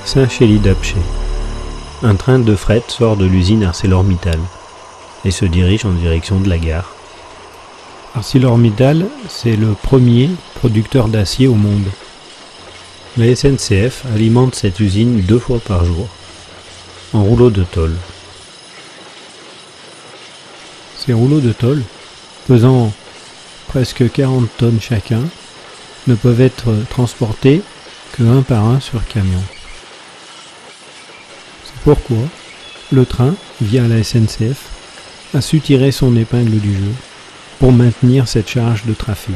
Saint-Chély-d'Apcher. Un train de fret sort de l'usine ArcelorMittal et se dirige en direction de la gare. ArcelorMittal, c'est le premier producteur d'acier au monde. La SNCF alimente cette usine 2 fois par jour, en rouleaux de tôle. Ces rouleaux de tôle, pesant presque 40 tonnes chacun, ne peuvent être transportés que un par un sur camion. C'est pourquoi le train, via la SNCF, a su tirer son épingle du jeu pour maintenir cette charge de trafic.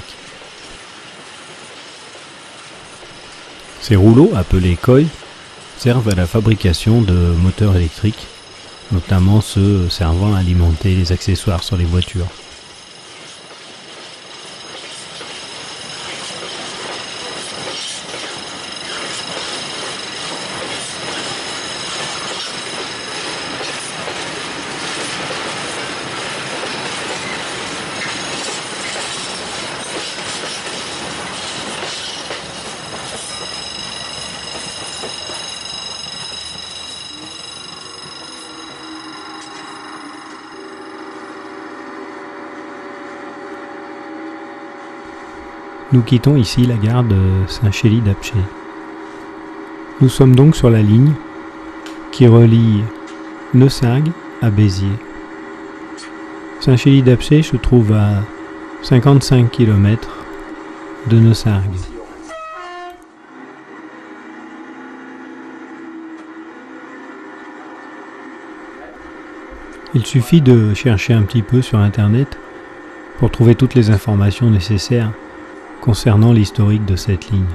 Ces rouleaux, appelés coils, servent à la fabrication de moteurs électriques, notamment ceux servant à alimenter les accessoires sur les voitures. Nous quittons ici la gare de Saint-Chély-d'Apcher Nous sommes donc sur la ligne qui relie Neussargues à Béziers. Saint-Chély-d'Apcher se trouve à 55 km de Neussargues. Il suffit de chercher un petit peu sur internet pour trouver toutes les informations nécessaires concernant l'historique de cette ligne.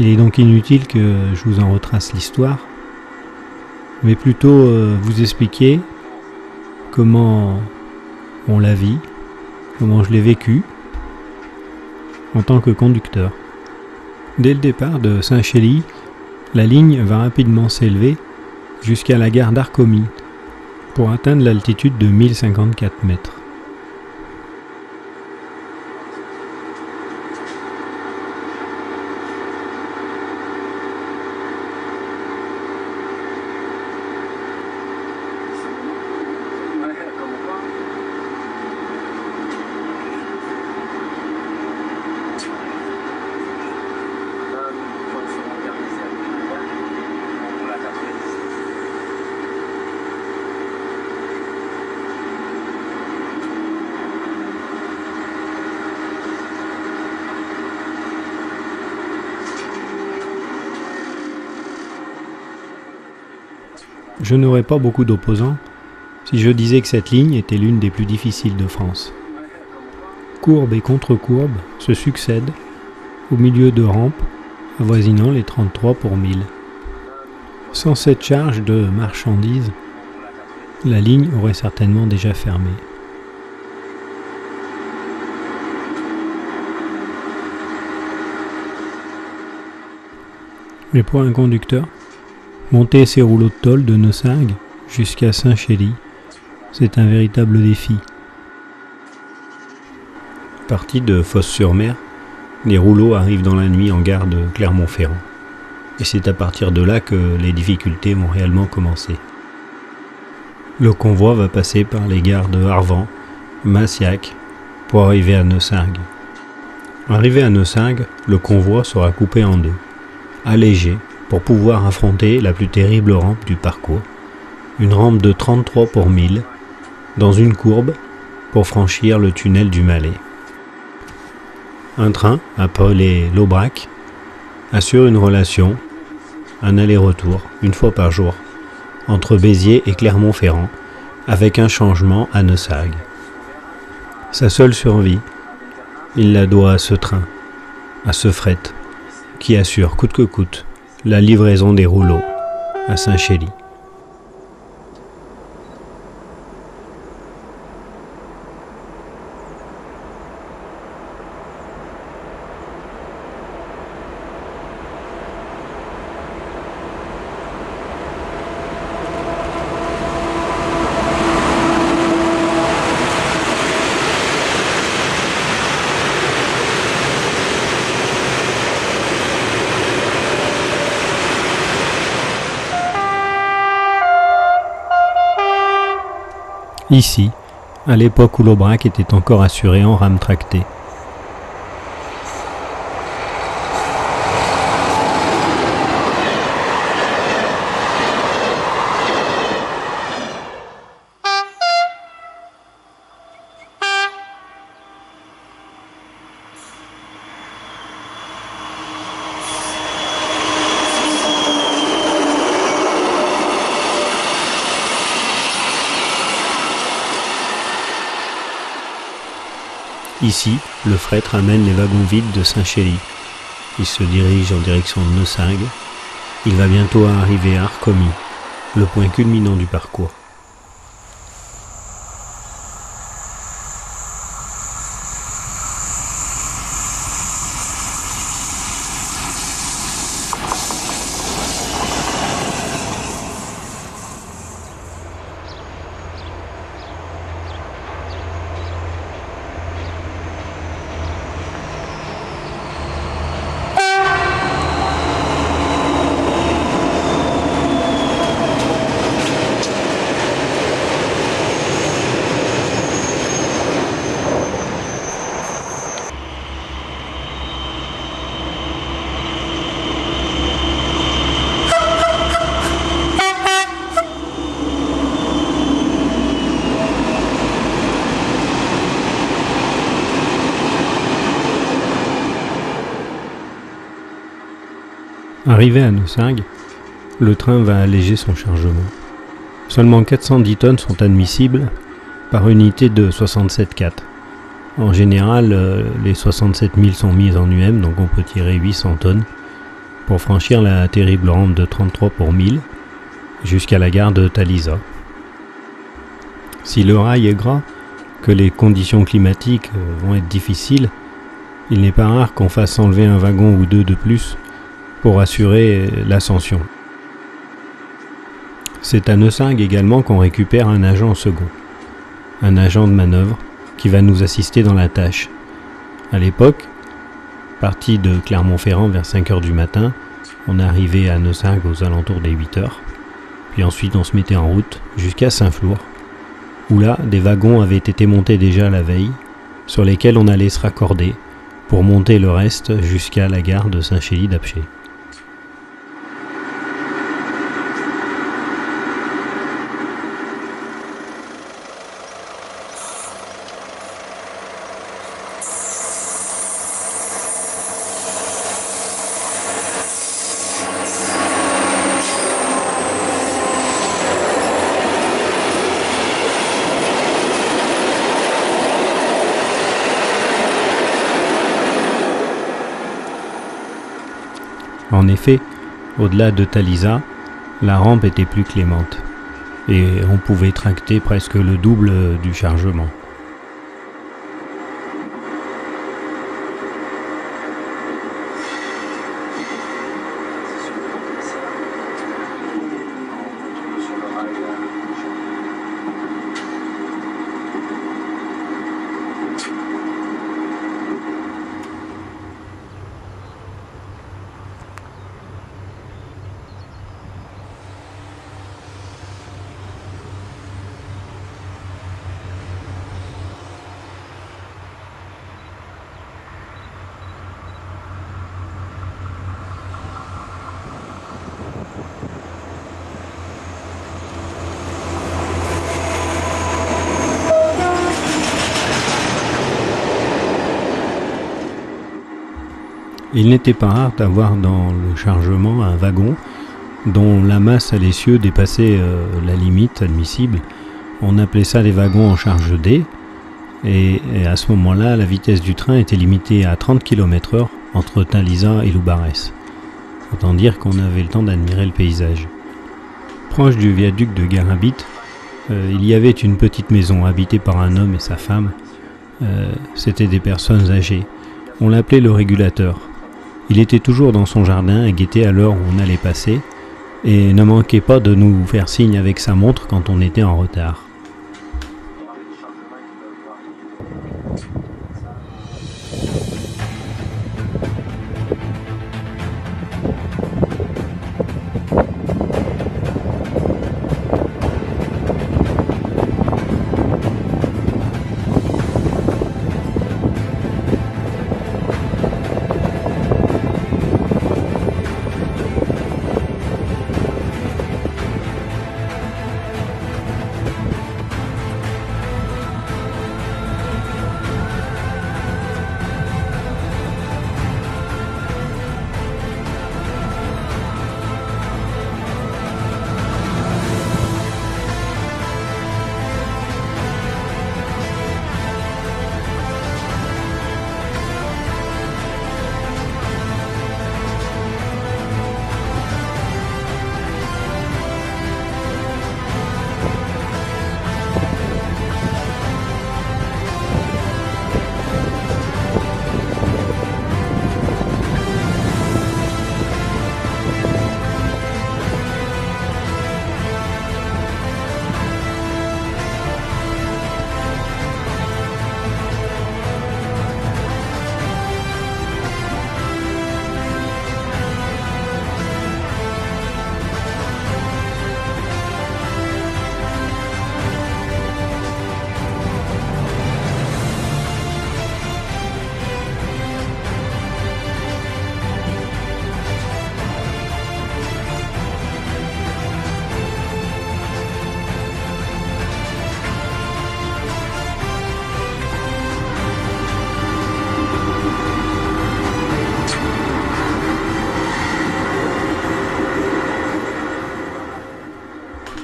Il est donc inutile que je vous en retrace l'histoire, mais plutôt vous expliquer comment on la vit, comment je l'ai vécu en tant que conducteur. Dès le départ de Saint-Chély, la ligne va rapidement s'élever jusqu'à la gare d'Arcomy pour atteindre l'altitude de 1054 mètres. Je n'aurais pas beaucoup d'opposants si je disais que cette ligne était l'une des plus difficiles de France. Courbes et contre-courbes se succèdent au milieu de rampes avoisinant les 33 pour 1000. Sans cette charge de marchandises, la ligne aurait certainement déjà fermé. Mais pour un conducteur, monter ces rouleaux de tôle de Neussargues jusqu'à Saint-Chély, c'est un véritable défi. Partis de Fos-sur-Mer, les rouleaux arrivent dans la nuit en gare de Clermont-Ferrand. Et c'est à partir de là que les difficultés vont réellement commencer. Le convoi va passer par les gares de Arvan, Massiac, pour arriver à Neussargues. Arrivé à Neussargues, le convoi sera coupé en deux, allégé, pour pouvoir affronter la plus terrible rampe du parcours, une rampe de 33 pour 1000, dans une courbe pour franchir le tunnel du Malais. Un train, appelé l'Aubrac, assure une relation, un aller-retour, une fois par jour, entre Béziers et Clermont-Ferrand, avec un changement à Neussargues. Sa seule survie, il la doit à ce train, à ce fret, qui assure coûte que coûte la livraison des rouleaux à Saint-Chély. Ici, à l'époque où l'Aubrac était encore assuré en rame tractée. Ici, le fret ramène les wagons vides de Saint-Chély. Il se dirige en direction de Neussargues. Il va bientôt arriver à Arcomy, le point culminant du parcours. Arrivé à Neusingue, le train va alléger son chargement. Seulement 410 tonnes sont admissibles par unité de 67,4. En général, les 67 000 sont mises en UM, donc on peut tirer 800 tonnes pour franchir la terrible rampe de 33 pour 1000 jusqu'à la gare de Talisa. Si le rail est gras, que les conditions climatiques vont être difficiles, il n'est pas rare qu'on fasse enlever un wagon ou deux de plus pour assurer l'ascension. C'est à Neusingue également qu'on récupère un agent second, un agent de manœuvre qui va nous assister dans la tâche. À l'époque, parti de Clermont-Ferrand vers 5 h du matin, on arrivait à Neusingue aux alentours des 8 h. Puis ensuite on se mettait en route jusqu'à Saint-Flour, où là des wagons avaient été montés déjà la veille, sur lesquels on allait se raccorder pour monter le reste jusqu'à la gare de Saint-Chély-d'Apcher. En effet, au-delà de Talisa, la rampe était plus clémente et on pouvait tracter presque le double du chargement. Il n'était pas rare d'avoir dans le chargement un wagon dont la masse à l'essieu dépassait la limite admissible. On appelait ça les wagons en charge D, et à ce moment-là, la vitesse du train était limitée à 30 km/h entre Talisa et Loubarès. Autant dire qu'on avait le temps d'admirer le paysage. Proche du viaduc de Garabit, il y avait une petite maison habitée par un homme et sa femme. C'étaient des personnes âgées. On l'appelait le régulateur. Il était toujours dans son jardin et guettait à l'heure où on allait passer, et ne manquait pas de nous faire signe avec sa montre quand on était en retard.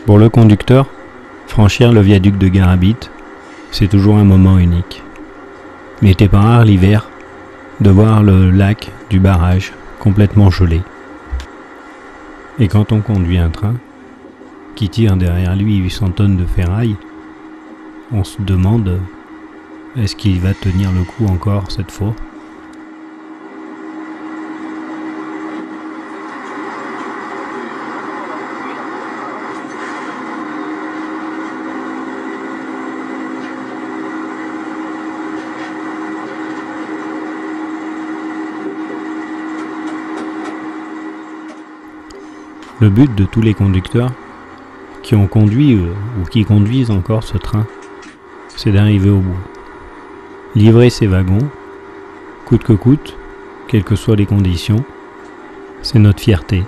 Pour le conducteur, franchir le viaduc de Garabit, c'est toujours un moment unique. Il n'était pas rare l'hiver de voir le lac du barrage complètement gelé. Et quand on conduit un train qui tire derrière lui 800 tonnes de ferraille, on se demande est-ce qu'il va tenir le coup encore cette fois ? Le but de tous les conducteurs qui ont conduit ou qui conduisent encore ce train, c'est d'arriver au bout. Livrer ces wagons, coûte que coûte, quelles que soient les conditions, c'est notre fierté.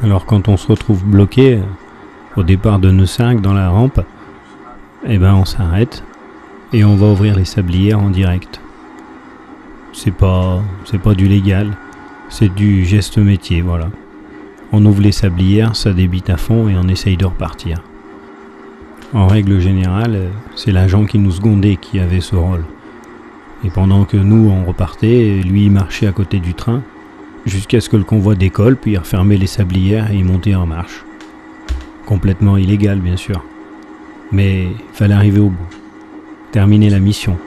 Alors quand on se retrouve bloqué au départ de Neussargues dans la rampe, eh ben on s'arrête et on va ouvrir les sablières en direct. C'est pas du légal. C'est du geste métier, voilà. On ouvre les sablières, ça débite à fond et on essaye de repartir. En règle générale, c'est l'agent qui nous secondait qui avait ce rôle. Et pendant que nous, on repartait, lui, il marchait à côté du train, jusqu'à ce que le convoi décolle, puis il refermait les sablières et il montait en marche. Complètement illégal, bien sûr. Mais il fallait arriver au bout. Terminer la mission.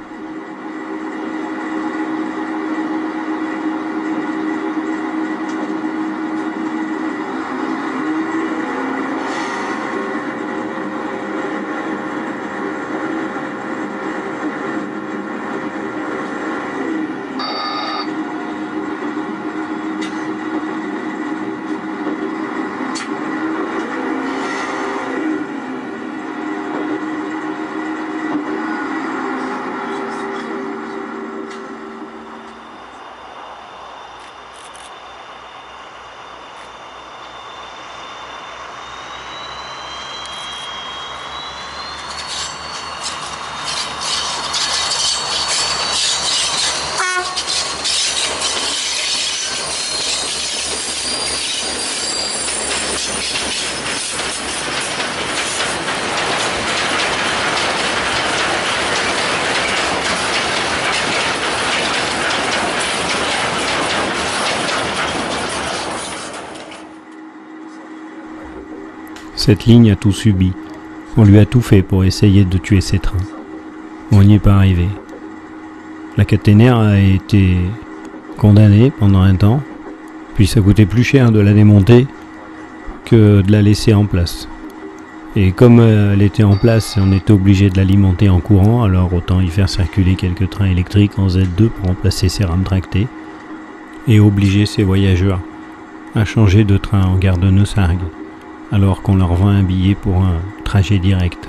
Cette ligne a tout subi. On lui a tout fait pour essayer de tuer ces trains. On n'y est pas arrivé. La caténaire a été condamnée pendant un temps, puis ça coûtait plus cher de la démonter que de la laisser en place. Et comme elle était en place, on était obligé de l'alimenter en courant, alors autant y faire circuler quelques trains électriques en Z2 pour remplacer ces rames tractées, et obliger ces voyageurs à changer de train en gare de Neussargues, alors qu'on leur vend un billet pour un trajet direct.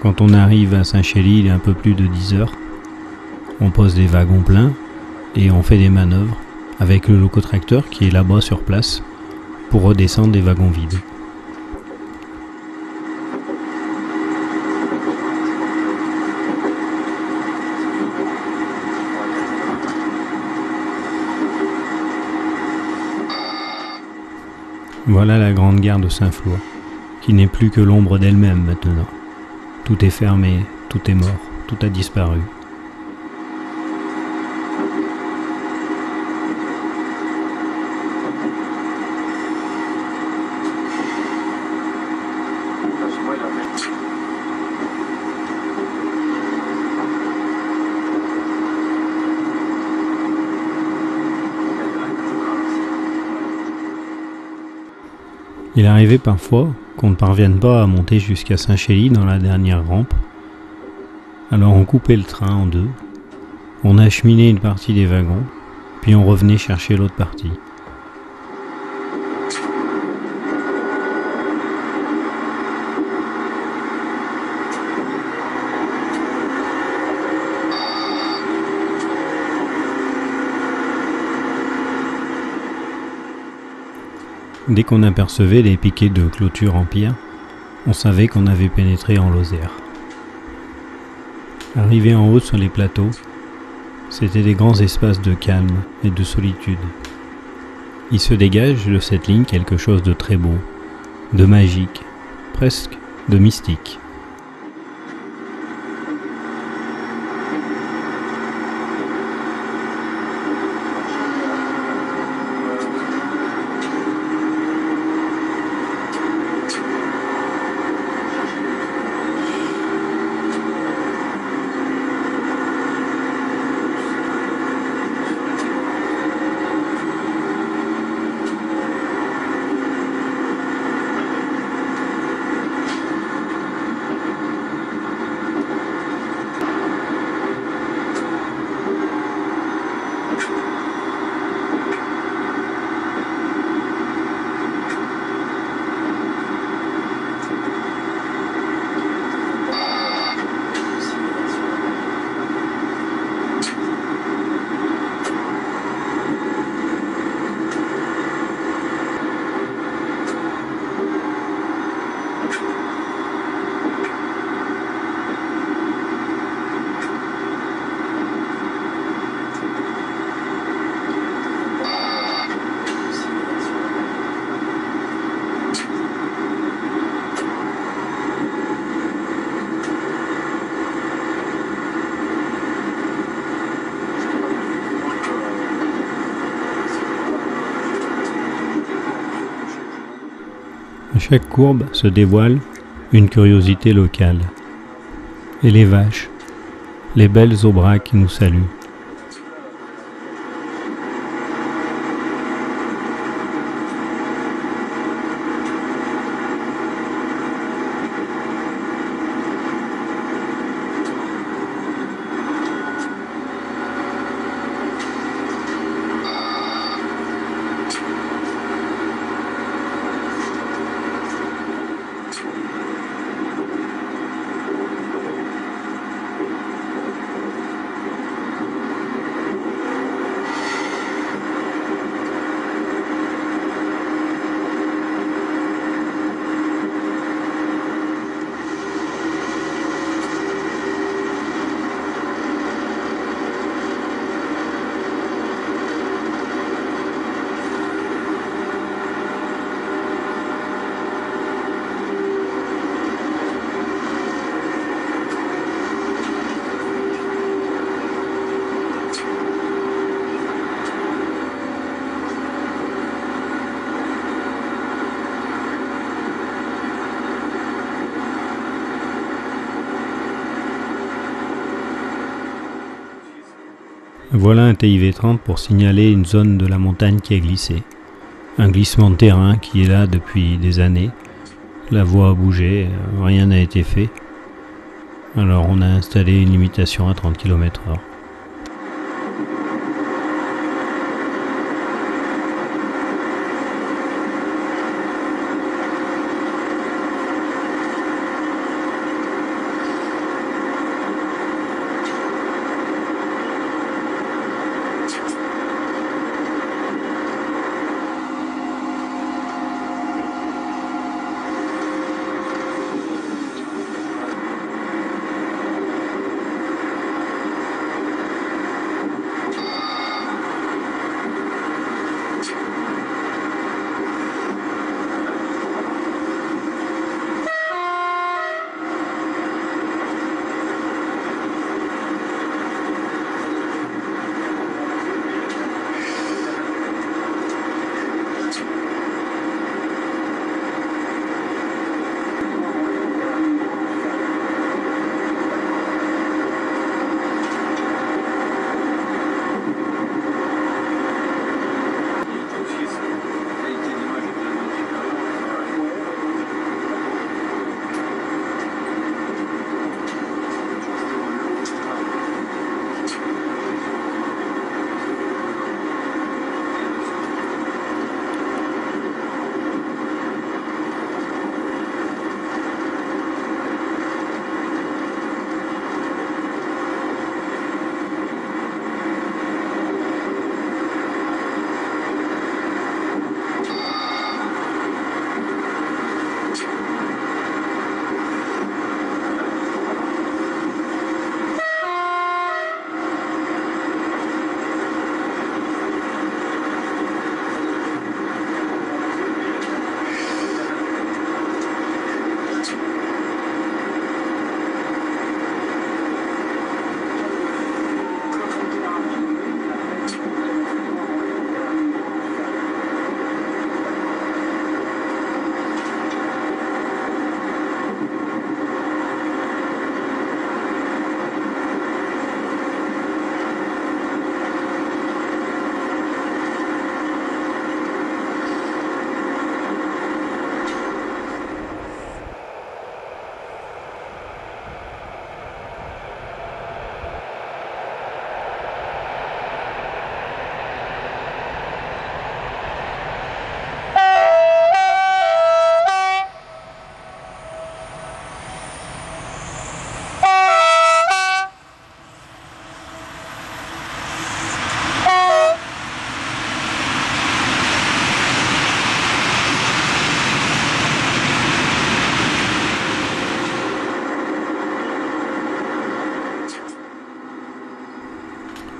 Quand on arrive à Saint-Chély, il est un peu plus de 10 heures. On pose des wagons pleins et on fait des manœuvres avec le locotracteur qui est là-bas sur place pour redescendre des wagons vides. Voilà la grande gare de Saint-Flour, qui n'est plus que l'ombre d'elle-même maintenant. Tout est fermé, tout est mort, tout a disparu. Il arrivait parfois qu'on ne parvienne pas à monter jusqu'à Saint-Chély dans la dernière rampe. Alors on coupait le train en deux, on acheminait une partie des wagons, puis on revenait chercher l'autre partie. Dès qu'on apercevait les piquets de clôture en pierre, on savait qu'on avait pénétré en Lozère. Arrivé en haut sur les plateaux, c'étaient des grands espaces de calme et de solitude. Il se dégage de cette ligne quelque chose de très beau, de magique, presque de mystique. À chaque courbe se dévoile une curiosité locale. Et les vaches, les belles aubracs qui nous saluent. Voilà un TIV-30 pour signaler une zone de la montagne qui a glissé. Un glissement de terrain qui est là depuis des années. La voie a bougé, rien n'a été fait. Alors on a installé une limitation à 30 km/h.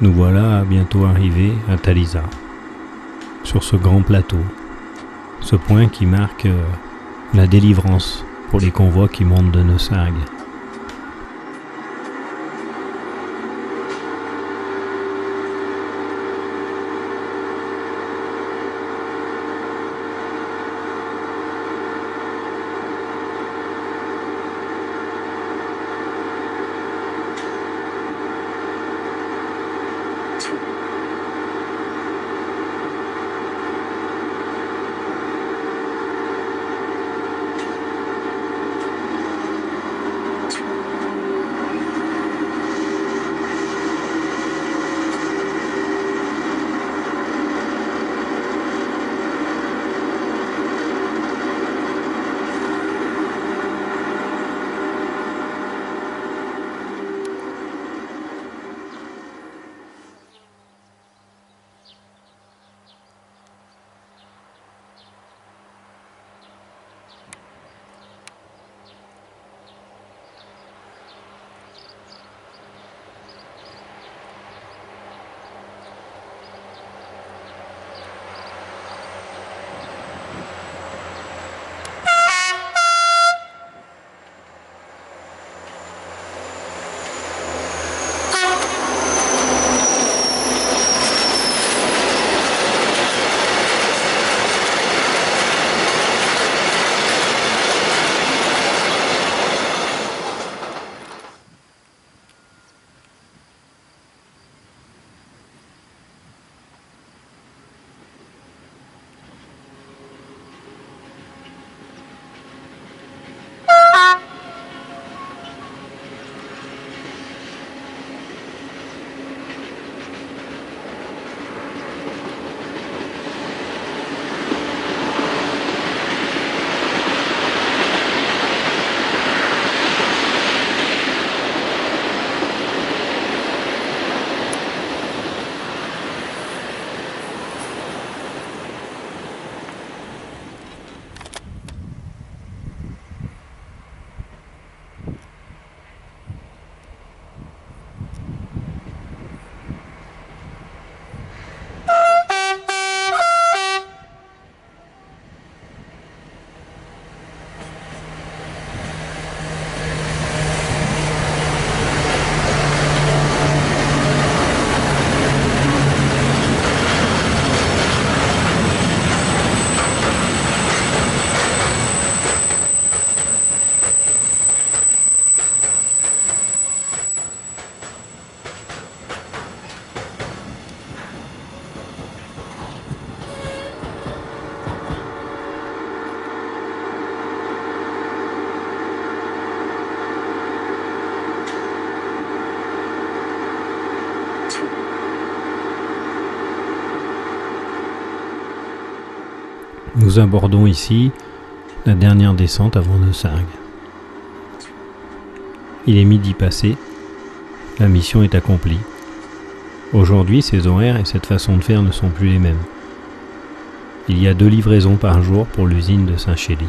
Nous voilà bientôt arrivés à Thalisa, sur ce grand plateau, ce point qui marque la délivrance pour les convois qui montent de Neusague. Nous abordons ici la dernière descente avant Neusague. Il est midi passé, la mission est accomplie. Aujourd'hui, ces horaires et cette façon de faire ne sont plus les mêmes. Il y a 2 livraisons par jour pour l'usine de Saint-Chély.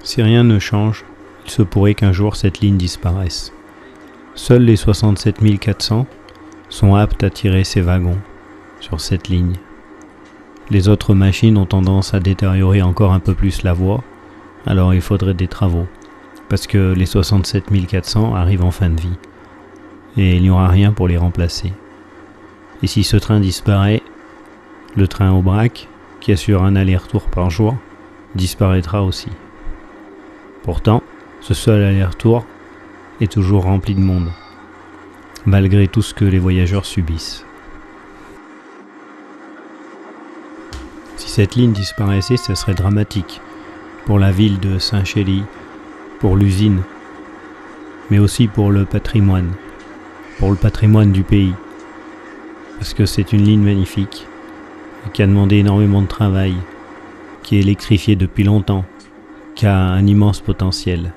Si rien ne change, il se pourrait qu'un jour cette ligne disparaisse. Seuls les 67 400 sont aptes à tirer ces wagons sur cette ligne. Les autres machines ont tendance à détériorer encore un peu plus la voie, alors il faudrait des travaux, parce que les 67 400 arrivent en fin de vie, et il n'y aura rien pour les remplacer. Et si ce train disparaît, le train Aubrac, qui assure un aller-retour par jour, disparaîtra aussi. Pourtant, ce seul aller-retour est toujours rempli de monde, malgré tout ce que les voyageurs subissent. Si cette ligne disparaissait, ce serait dramatique pour la ville de Saint-Chély, pour l'usine, mais aussi pour le patrimoine du pays. Parce que c'est une ligne magnifique, qui a demandé énormément de travail, qui est électrifiée depuis longtemps, qui a un immense potentiel.